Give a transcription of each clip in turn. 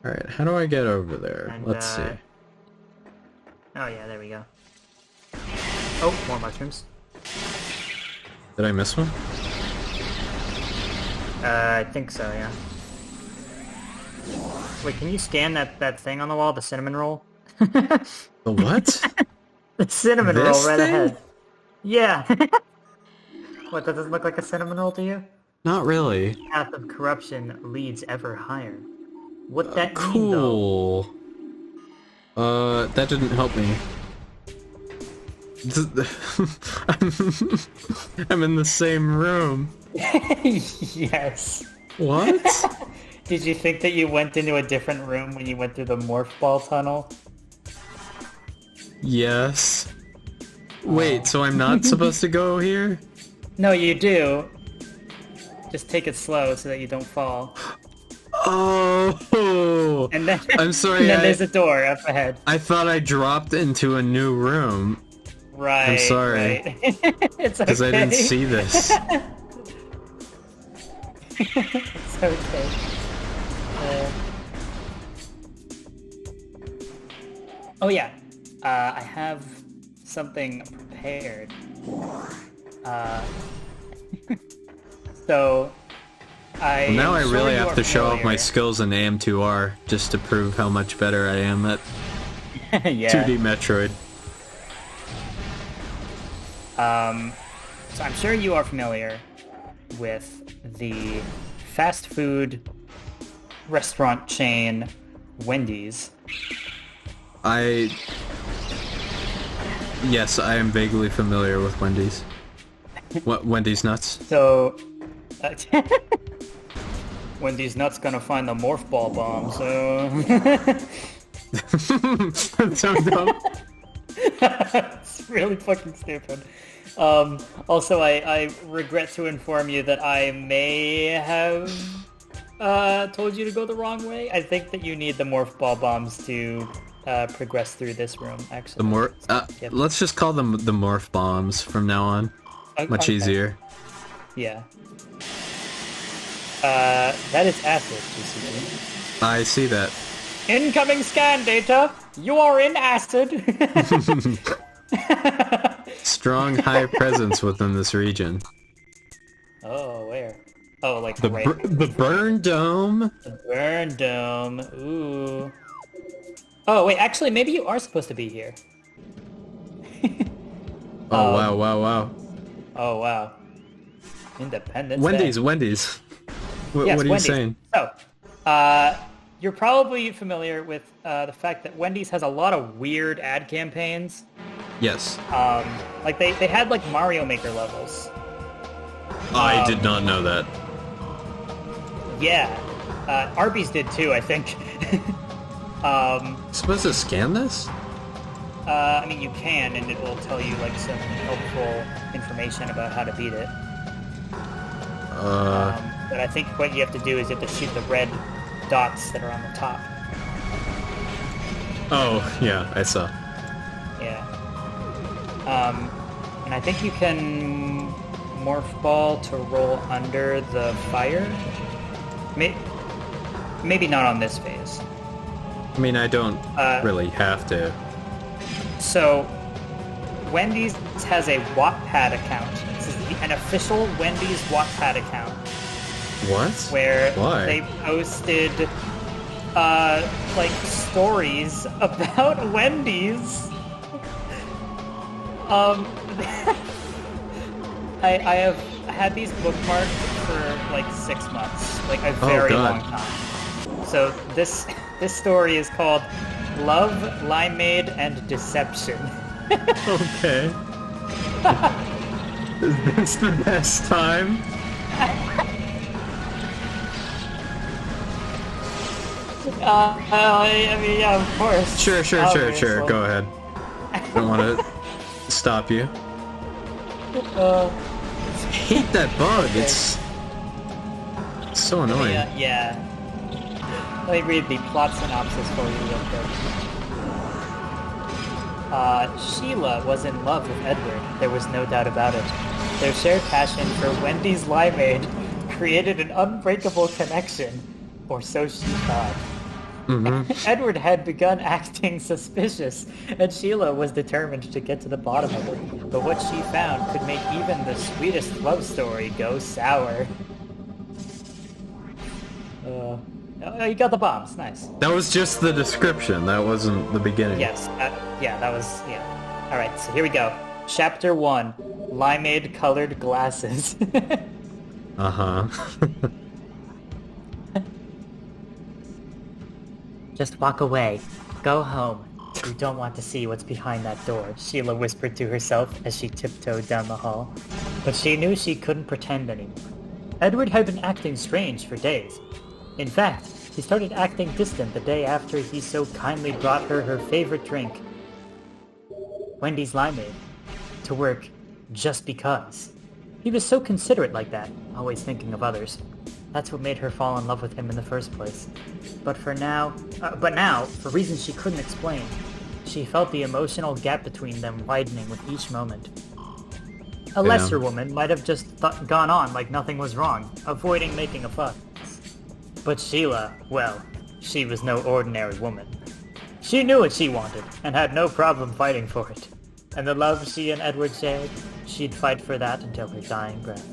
Alright, how do I get over there? And, Let's see. Oh yeah, there we go. Oh, more mushrooms. Did I miss one? I think so, yeah. Wait, can you scan that thing on the wall, the cinnamon roll? The what? The cinnamon This roll right thing? ahead. Yeah. What, that doesn't look like a cinnamon roll to you? Not really. Path of corruption leads ever higher. What that mean, though? Cool. That didn't help me. I'm in the same room. Yes. What? Did you think that you went into a different room when you went through the morph ball tunnel? Yes. Wait, so I'm not supposed to go here? No, you do. Just take it slow so that you don't fall. Oh! And then I'm sorry, and then there's a door up ahead. I thought I dropped into a new room. Right. I'm sorry. Right. It's okay. Because I didn't see this. It's okay. Oh yeah. I have something prepared. So Well, now I am really sure you have are to show off my familiar. skills in AM2R just to prove how much better I am at Yeah. 2D Metroid. So I'm sure you are familiar with the fast food restaurant chain Wendy's. Yes, I am vaguely familiar with Wendy's. What, Wendy's nuts? So, Wendy's nuts gonna find the morph ball bomb, so... That's so dumb. It's really fucking stupid. Also, I regret to inform you that I may have told you to go the wrong way. I think that you need the morph ball bombs to progress through this room, actually. Yep. Let's just call them the morph bombs from now on. Much Okay. easier. Yeah. That is acid, GCG. I see that. Incoming scan data! You are in acid! Strong high presence within this region. Oh, where? Oh, like The right. the burn dome. The burn dome. Ooh. Oh, wait, actually, maybe you are supposed to be here. Oh wow, wow, wow. Oh, wow. Independence Wendy's, Day. Wendy's. What Yes, are you Wendy's. saying? So, you're probably familiar with the fact that Wendy's has a lot of weird ad campaigns. Yes. Like, they had, like, Mario Maker levels. I did not know that. Yeah. Arby's did too, I think. Supposed to scan this? I mean, you can, and it will tell you, like, some helpful information about how to beat it. But I think what you have to do is you have to shoot the red dots that are on the top. Oh, yeah, I saw. Yeah. And I think you can morph ball to roll under the fire. Maybe not on this phase. I mean, I don't really have to. So, Wendy's has a Wattpad account. This is an official Wendy's Wattpad account What? where Why? they posted like stories about Wendy's. I have had these bookmarked for like 6 months, like a very God. long time. So this story is called Love, Limeade, and Deception. Okay. Is this the best time? I mean, yeah, of course. Sure. Obviously. Go ahead. Don't want to stop you. Uh, I hate that bug. It's so annoying. yeah. Let me read the plot synopsis for you real quick. Sheila was in love with Edward. There was no doubt about it. Their shared passion for Wendy's Limeade created an unbreakable connection, or so she thought. Edward had begun acting suspicious, and Sheila was determined to get to the bottom of it. But what she found could make even the sweetest love story go sour. You got the bombs, nice. That was just the description, that wasn't the beginning. Yes, that was, yeah. Alright, so here we go. Chapter 1, Limeade Colored Glasses. Uh-huh. Just walk away. Go home. You don't want to see what's behind that door, Sheila whispered to herself as she tiptoed down the hall. But she knew she couldn't pretend anymore. Edward had been acting strange for days. In fact, he started acting distant the day after he so kindly brought her her favorite drink, Wendy's Limeade, to work just because. He was so considerate like that, always thinking of others. That's what made her fall in love with him in the first place. But now, for reasons she couldn't explain, she felt the emotional gap between them widening with each moment. A lesser woman might have just gone on like nothing was wrong, avoiding making a fuss. But Sheila, well, she was no ordinary woman. She knew what she wanted, and had no problem fighting for it. And the love she and Edward shared, she'd fight for that until her dying breath.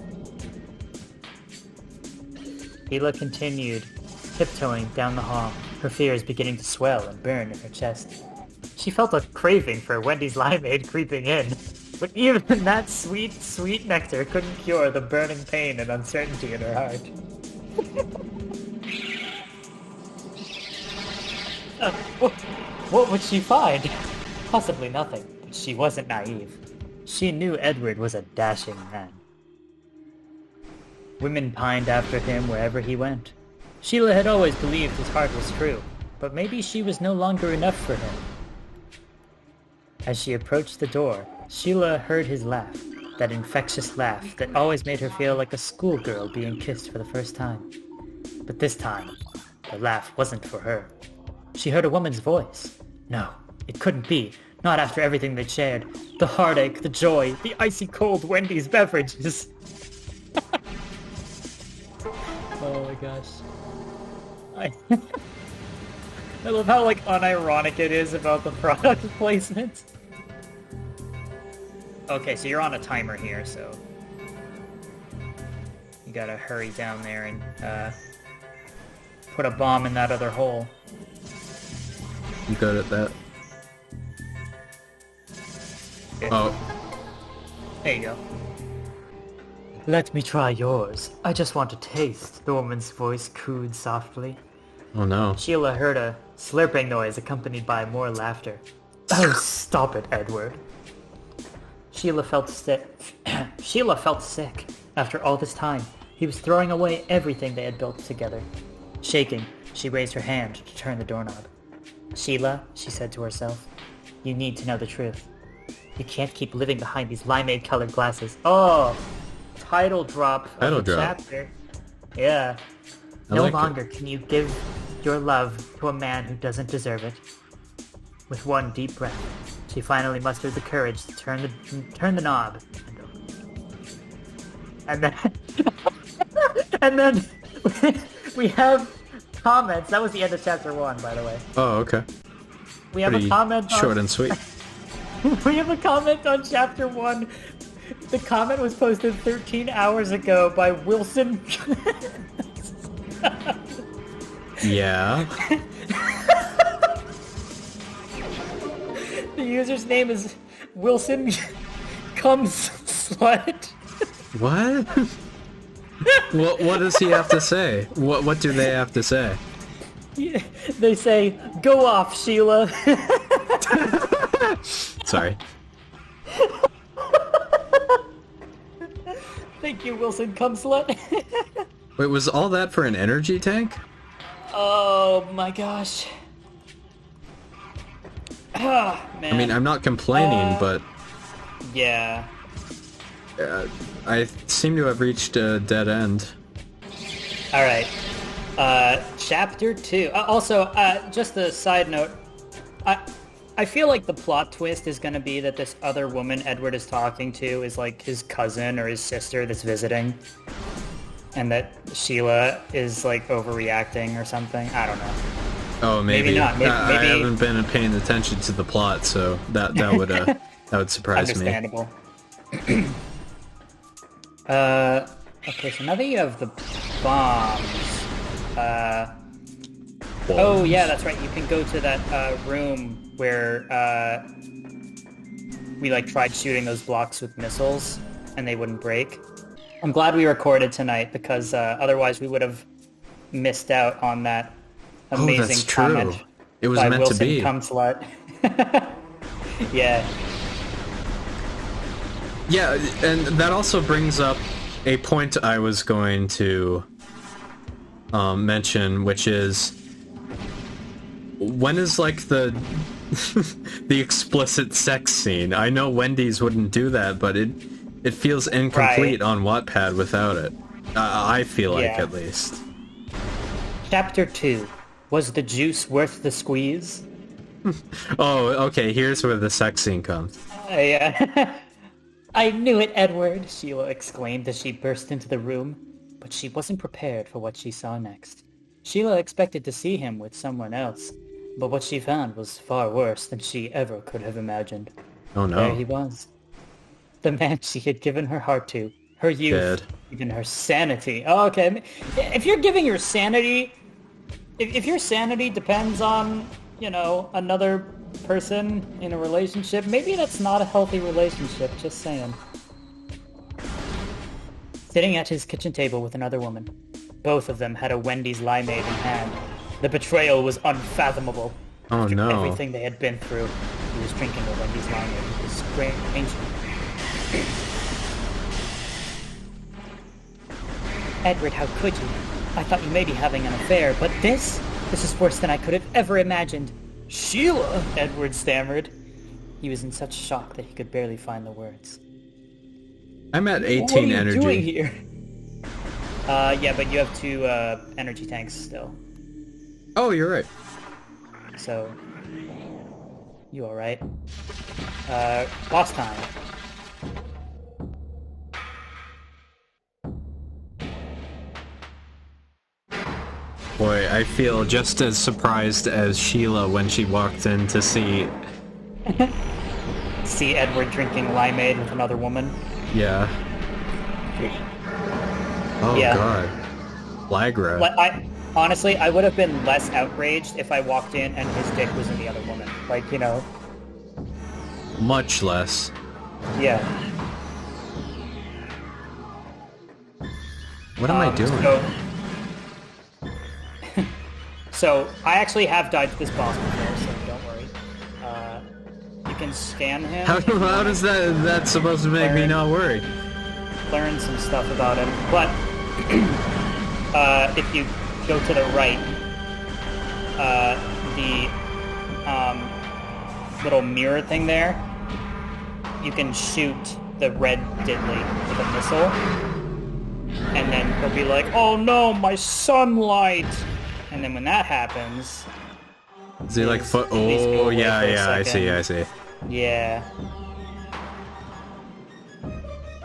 Sheila continued, tiptoeing down the hall, her fears beginning to swell and burn in her chest. She felt a craving for Wendy's Limeade creeping in, but even that sweet, sweet nectar couldn't cure the burning pain and uncertainty in her heart. What would she find? Possibly nothing, but she wasn't naive. She knew Edward was a dashing man. Women pined after him wherever he went. Sheila had always believed his heart was true, but maybe she was no longer enough for him. As she approached the door, Sheila heard his laugh, that infectious laugh that always made her feel like a schoolgirl being kissed for the first time. But this time, the laugh wasn't for her. She heard a woman's voice. No, it couldn't be. Not after everything they'd shared. The heartache, the joy, the icy cold Wendy's beverages. Oh my gosh. I love how, like, unironic it is about the product placement. Okay, so you're on a timer here, so... you gotta hurry down there and, put a bomb in that other hole. You good at that? Yeah. Oh. There you go. Let me try yours. I just want to taste, the woman's voice cooed softly. Oh no. Sheila heard a slurping noise accompanied by more laughter. Oh, stop it, Edward. Sheila felt sick. Sheila felt sick. After all this time, he was throwing away everything they had built together. Shaking, she raised her hand to turn the doorknob. Sheila, she said to herself, you need to know the truth. You can't keep living behind these limeade-colored glasses. Oh! Title drop of the chapter. Yeah. No longer can you give your love to a man who doesn't deserve it. With one deep breath, she finally mustered the courage to turn the knob. And then... and then we have comments. That was the end of chapter 1, by the way. Oh, okay. We have a comment on... short and sweet. We have a comment on chapter 1. The comment was posted 13 hours ago by Wilson. Yeah. The user's name is Wilson Comes Slut. What? What does he have to say? What do they have to say? Yeah, they say, "Go off, Sheila." Sorry. Thank you, Wilson Come Slut. Wait, was all that for an energy tank? Oh my gosh. Ah, man. I mean, I'm not complaining, but... yeah. I seem to have reached a dead end. Alright. Chapter 2. Also, just a side note. I feel like the plot twist is going to be that this other woman Edward is talking to is like his cousin or his sister that's visiting. And that Sheila is like overreacting or something. I don't know. Oh, maybe. Maybe not. Maybe, I haven't been paying attention to the plot, so that would surprise me. Understandable. Okay, so now that you have the bombs, oh yeah, that's right. You can go to that room where we like tried shooting those blocks with missiles and they wouldn't break. I'm glad we recorded tonight because otherwise we would have missed out on that amazing that's comment. true. It was by meant Wilson to be. Cumslut. Yeah. Yeah, and that also brings up a point I was going to mention, which is when is like the the explicit sex scene? I know Wendy's wouldn't do that, but it feels incomplete on Wattpad without it. I feel like, at least. Chapter 2. Was the juice worth the squeeze? Oh, okay, here's where the sex scene comes. I knew it, Edward, Sheila exclaimed as she burst into the room, but she wasn't prepared for what she saw next. Sheila expected to see him with someone else, but what she found was far worse than she ever could have imagined. Oh no. There he was. The man she had given her heart to, her youth, Dead. even her sanity. Oh, okay. If you're giving your sanity... If your sanity depends on, you know, another person in a relationship, maybe that's not a healthy relationship, just saying. Sitting at his kitchen table with another woman. Both of them had a Wendy's Limeade in hand. The betrayal was unfathomable. Oh After no. everything they had been through, he was drinking a Wendy's Limeade. It was strange. Edward, how could you? I thought you may be having an affair, but this is worse than I could have ever imagined. Sheila, Edward stammered. He was in such shock that he could barely find the words. I'm at 18 what are you energy. doing here? Yeah, but you have 2 energy tanks still. Oh, you're right. So, you alright? Boss time. Boy, I feel just as surprised as Sheila when she walked in to see... See Edward drinking limeade with another woman. Yeah. Oh Yeah. god. Flagra. Honestly, I would have been less outraged if I walked in and his dick was in the other woman. Like, you know. Much less. Yeah. What am I doing? So, I actually have died to this boss before, so don't worry. You can scan him. How does that's supposed to make me not worry? Learn some stuff about him. But, if you go to the right, the little mirror thing there, you can shoot the red diddly with a missile. And then he'll be like, oh no, my sunlight! And then when that happens... Is he like foot? Oh, yeah, I see. Yeah.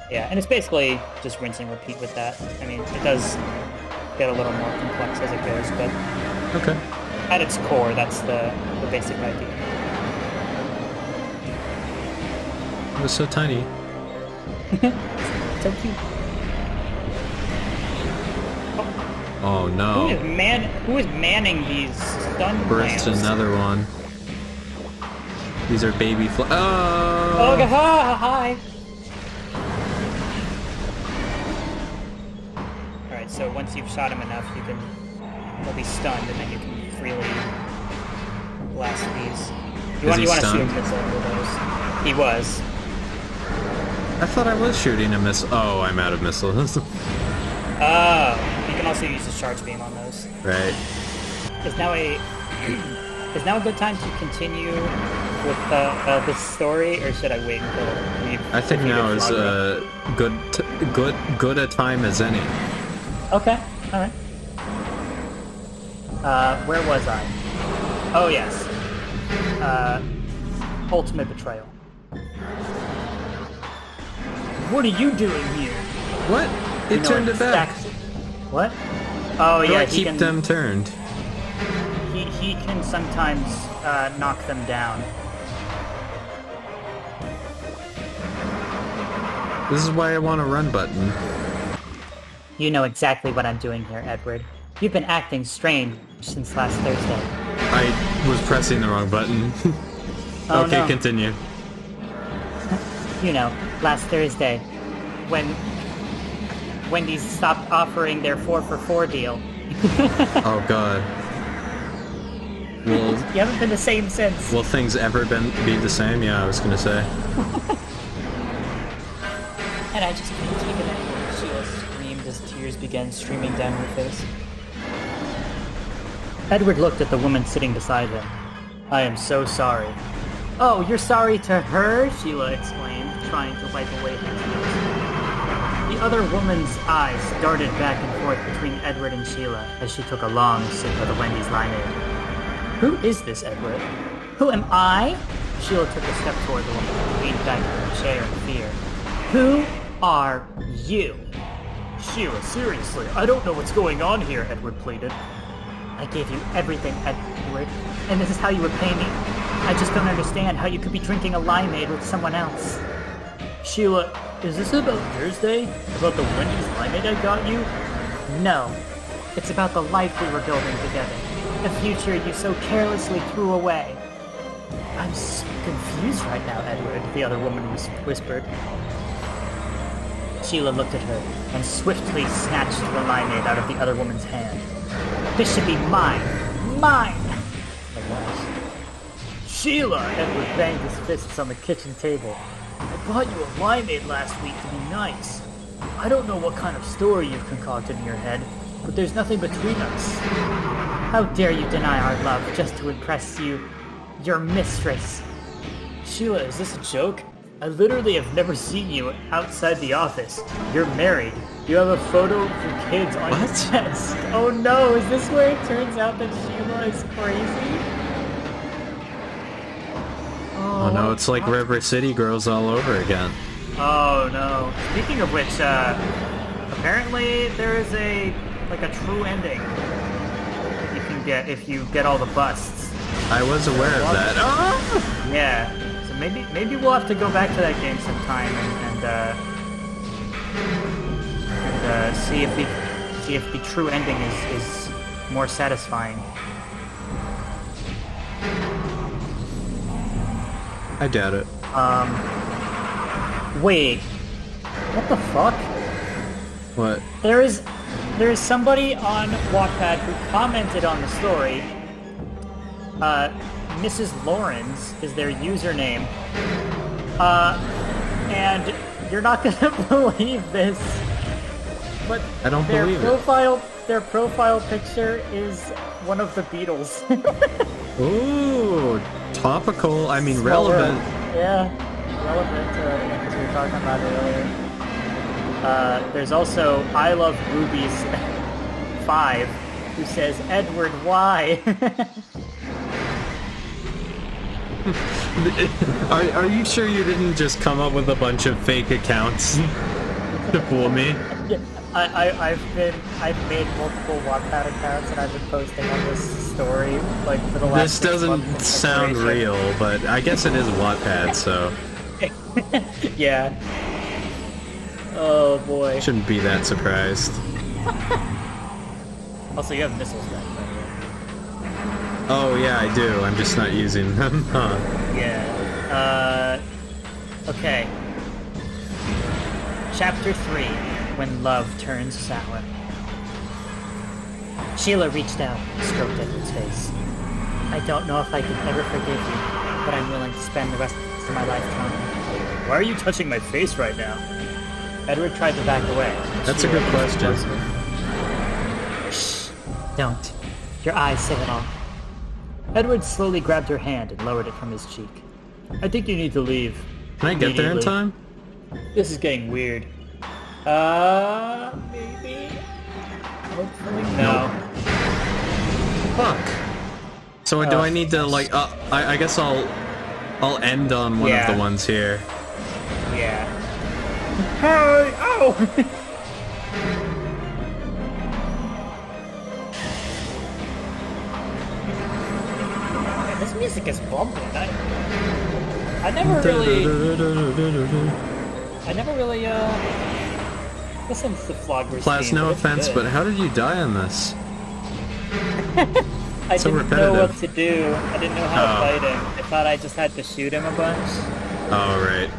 Yeah, and it's basically just rinse and repeat with that. I mean, it does get a little more complex as it goes, but... Okay. At its core, that's the basic idea. It was so tiny. So cute. Oh no. Who is manning these stun Burst lamps? another one. These are baby Oh! Oh, hi! Alright, so once you've shot him enough, he'll be stunned, and then you can freely blast these. You want to shoot a missile with those. He was. I thought I was shooting a missile. Oh, I'm out of missiles. Oh, you can also use the charge beam on those. Right. Is now a good time to continue with this story, or should I wait until we've... I think now is good a time as any. Okay, alright. Where was I? Oh, yes. Ultimate Betrayal. What are you doing here? What? It turned it back. What? Oh, yeah, Keep them turned. he can sometimes knock them down. This is why I want a run button. You know exactly what I'm doing here, Edward. You've been acting strange since last Thursday. I was pressing the wrong button. Oh, okay, no. continue. You know, last Thursday, when Wendy's stopped offering their 4 for 4 deal. Oh god. Will You haven't been the same since. will things ever be the same? Yeah, I was gonna say. And I just couldn't take it anymore. Sheila screamed as tears began streaming down her face. Edward looked at the woman sitting beside him. I am so sorry. Oh, you're sorry to her? Sheila exclaimed, trying to wipe away her tears. The other woman's eyes darted back and forth between Edward and Sheila as she took a long sip of the Wendy's limeade. Who is this, Edward? Who am I? Sheila took a step toward the woman and leaned back in her chair in fear. Who are you? Sheila, seriously, I don't know what's going on here, Edward pleaded. I gave you everything, Edward, and this is how you repay me. I just don't understand how you could be drinking a limeade with someone else. Sheila, is this about Thursday? About the Wendy's limeade I got you? No. It's about the life we were building together. The future you so carelessly threw away. I'm so confused right now, Edward, the other woman whispered. Sheila looked at her and swiftly snatched the limeade out of the other woman's hand. This should be mine! Mine! Alas. Sheila! Edward banged his fists on the kitchen table. I bought you a limeade last week to be nice. I don't know what kind of story you've concocted in your head, but there's nothing between us. How dare you deny our love just to impress you, your mistress? Sheila, is this a joke? I literally have never seen you outside the office. You're married. You have a photo of your kids on your desk. Oh no, is this where it turns out that Sheila is crazy? Oh no, it's like River City Girls all over again. Oh no. Speaking of which, apparently there is a true ending that you can get if you get all the busts. I was aware of that. Oh! Yeah. So maybe we'll have to go back to that game sometime and see if the true ending is more satisfying. I doubt it. Wait. What the fuck? What? There is somebody on Wattpad who commented on the story. Mrs. Lawrence is their username. And you're not gonna believe this, but I don't believe their profile picture is one of the Beatles. Ooh, topical. I mean, relevant. Yeah, relevant because we were talking about it earlier. There's also I Love Boobies 5, who says, Edward, why? Are you sure you didn't just come up with a bunch of fake accounts to fool me? Yeah, I've made multiple Wattpad accounts and I've been posting on this story like for the last. This doesn't sound real, but I guess it is Wattpad, so. Yeah. Oh boy. Shouldn't be that surprised. Also, you have missiles back there. Oh yeah, I do. I'm just not using them. Huh. Yeah. Okay. Chapter 3, When Love Turns Sour. Sheila reached out and stroked Edward's face. I don't know if I can ever forgive you, but I'm willing to spend the rest of my life trying. Why are you touching my face right now? Edward tried to back away. That's a good question. Shh. Don't. Your eyes say it all. Edward slowly grabbed her hand and lowered it from his cheek. I think you need to leave. Can I get there in time? This is getting weird. Maybe? Hopefully no. Fuck. So do I need to, like, I guess I'll end on one of the ones here. Yeah. Hey! Oh! This music is bumping. I never really listened to Flogger's Plas, theme, no but it's offense, good. but how did you die on this? I So didn't know repetitive. what to do. I didn't know how to fight him. I thought I just had to shoot him a bunch, Oh, right.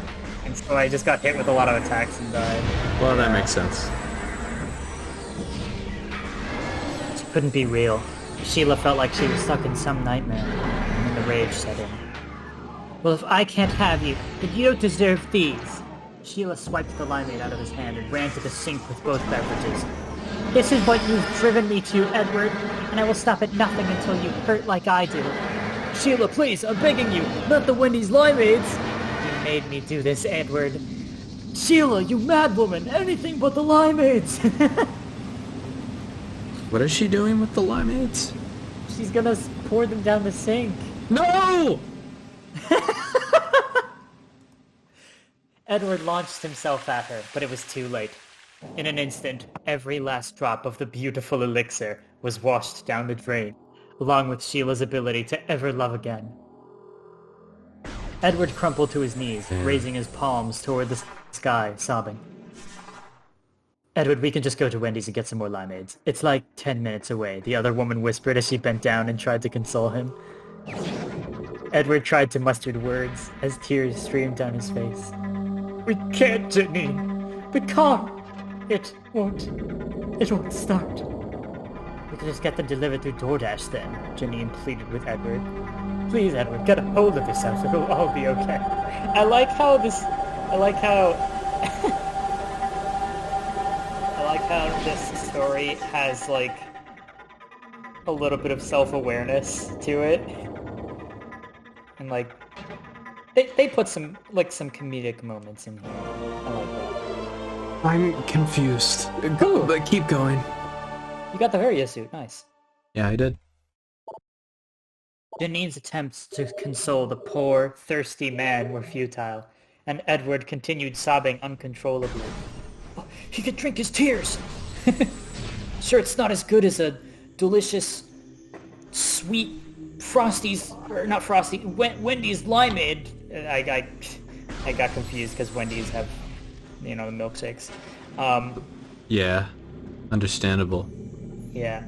and so I just got hit with a lot of attacks and died. Well, that makes sense. It couldn't be real. Sheila felt like she was stuck in some nightmare, and then the rage set in. Well, if I can't have you, then you don't deserve these. Sheila swiped the limeade out of his hand and ran to the sink with both beverages. This is what you've driven me to, Edward, and I will stop at nothing until you hurt like I do. Sheila, please, I'm begging you, not the Wendy's limeades! You made me do this, Edward. Sheila, you mad woman, anything but the limeades! What is she doing with the limeades? She's gonna pour them down the sink. No! Edward launched himself at her, but it was too late. In an instant, every last drop of the beautiful elixir was washed down the drain, along with Sheila's ability to ever love again. Edward crumpled to his knees, raising his palms toward the sky, sobbing. Edward, we can just go to Wendy's and get some more limeades. It's like 10 minutes away, the other woman whispered as she bent down and tried to console him. Edward tried to muster words as tears streamed down his face. We can't, Janine. We can't. It won't start. We can just get them delivered through DoorDash then, Janine pleaded with Edward. Please, Edward, get a hold of yourself. It'll all be okay. I like how this story has, like, a little bit of self-awareness to it. And, like, they put some comedic moments in here. I like that. I'm confused. Go, but keep going. You got the Hurrier suit, nice. Yeah, I did. Janine's attempts to console the poor, thirsty man were futile, and Edward continued sobbing uncontrollably. Oh, he could drink his tears! Sure, it's not as good as a delicious, sweet Wendy's limeade. I got confused because Wendy's have, the milkshakes. Yeah, understandable. Yeah.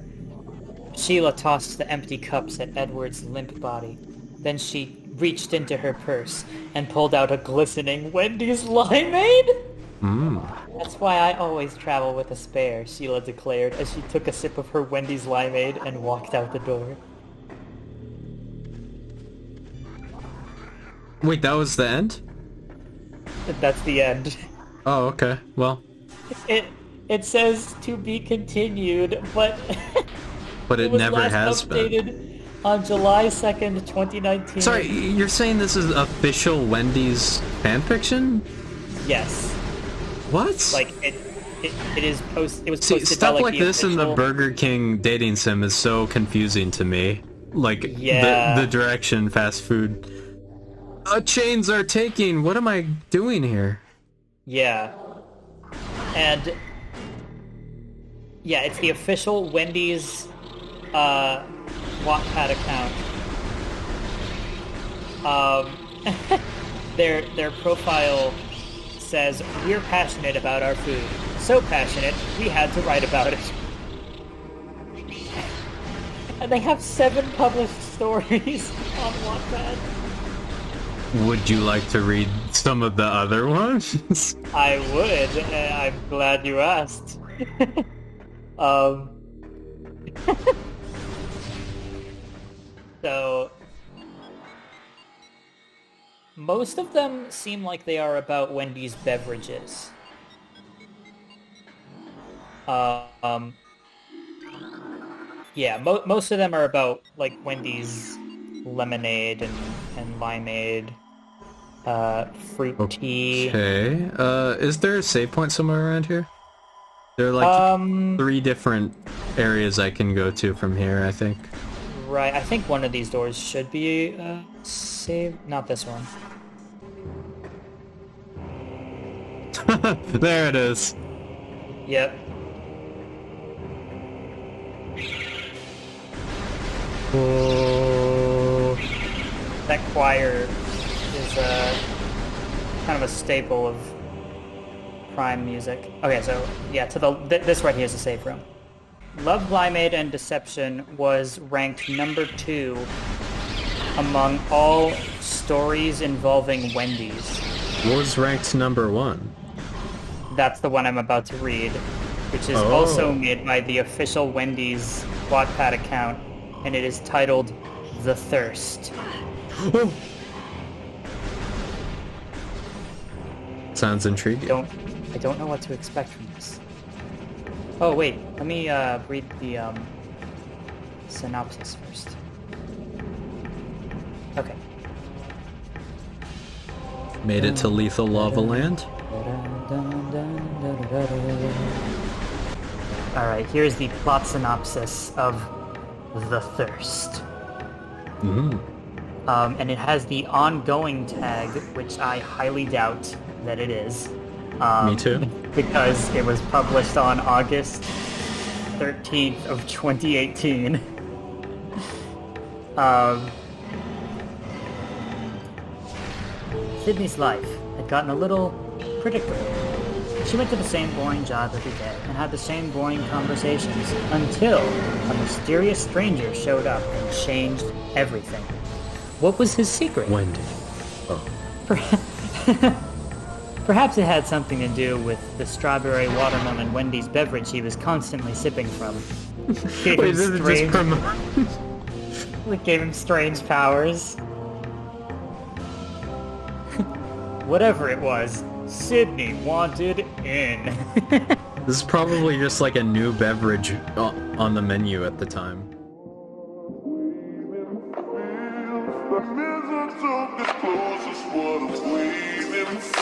Sheila tossed the empty cups at Edward's limp body. Then she reached into her purse and pulled out a glistening Wendy's limeade? That's why I always travel with a spare, Sheila declared as she took a sip of her Wendy's limeade and walked out the door. Wait, that was the end? That's the end. Oh, okay. Well, It says to be continued, but but it was never last has been. updated on July 2nd, 2019. Sorry, you're saying this is official Wendy's fanfiction? Yes. What? Like it was posted See, by, stuff like the this in the official- Burger King dating sim is so confusing to me. Like, Yeah. the direction fast food chains are taking. What am I doing here? Yeah. And yeah, it's the official Wendy's Wattpad account. Their profile says, "We're passionate about our food. So passionate, we had to write about it." And they have 7 published stories on Wattpad. Would you like to read some of the other ones? I would. I'm glad you asked. So, most of them seem like they are about Wendy's beverages. Yeah, most of them are about, like, Wendy's lemonade and limeade, fruit tea. Okay. Is there a save point somewhere around here? There are like 3 different areas I can go to from here, I think. Right, I think one of these doors should be saved. Not this one. There it is. Yep. Oh. that choir is kind of a staple of Prime music. Okay, so yeah, this right here is the safe room. Love, Limeade, and Deception was ranked number 2 among all stories involving Wendy's. What was ranked number 1? That's the one I'm about to read, which is also made by the official Wendy's Wattpad account, and it is titled The Thirst. Sounds intriguing. I don't know what to expect from this. Oh wait, let me read the synopsis first. Okay. Made it to Lethal Lava Land? Alright, here's the plot synopsis of The Thirst. And it has the ongoing tag, which I highly doubt that it is. Me too. Because it was published on August 13th of 2018. Sydney's life had gotten a little predictable. She went to the same boring job every day and had the same boring conversations until a mysterious stranger showed up and changed everything. What was his secret? Wendy. Perhaps it had something to do with the strawberry watermelon Wendy's beverage he was constantly sipping from. Gave him strange powers. Whatever it was, Sydney wanted in. This is probably just like a new beverage on the menu at the time. Waiting for